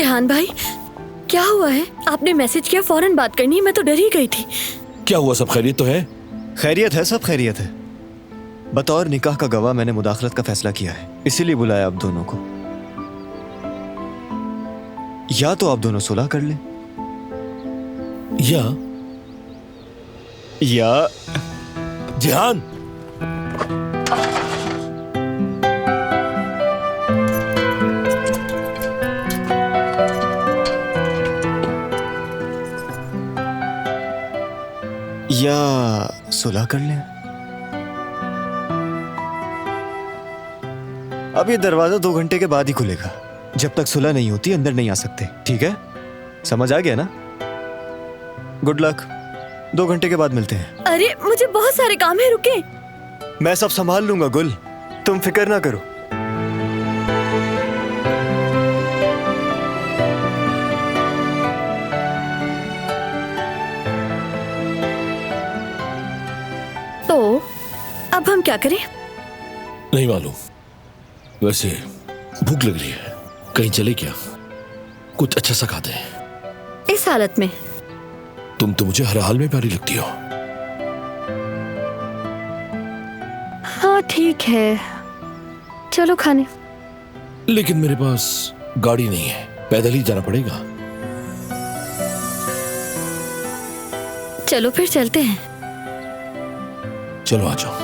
रेहान भाई, क्या हुआ है? आपने मैसेज किया, फौरन बात करनी है। मैं तो डर ही गई थी। क्या हुआ? सब खैरियत तो है? खैरियत है, सब खैरियत है। बतौर निकाह का गवाह मैंने मुदाखलत का फैसला किया है, इसीलिए बुलाया आप दोनों को। या तो आप दोनों सुलह कर लें या जिहान, सुलह कर लें। अब ये दरवाजा 2 घंटे के बाद ही खुलेगा। जब तक सुलह नहीं होती अंदर नहीं आ सकते, ठीक है? समझ आ गया ना? Good luck. 2 घंटे के बाद मिलते हैं। अरे मुझे बहुत सारे काम है, रुके। मैं सब संभाल लूंगा गुल, तुम फिक्र ना करो। तो अब हम क्या करें? नहीं मालूम। वैसे भूख लग रही है, कहीं चले क्या? कुछ अच्छा सा खाते हैं। इस हालत में? तुम तो मुझे हर हाल में प्यारी लगती हो। हाँ ठीक है, चलो खाने। लेकिन मेरे पास गाड़ी नहीं है, पैदल ही जाना पड़ेगा। चलो फिर चलते हैं। चलो आ जाओ।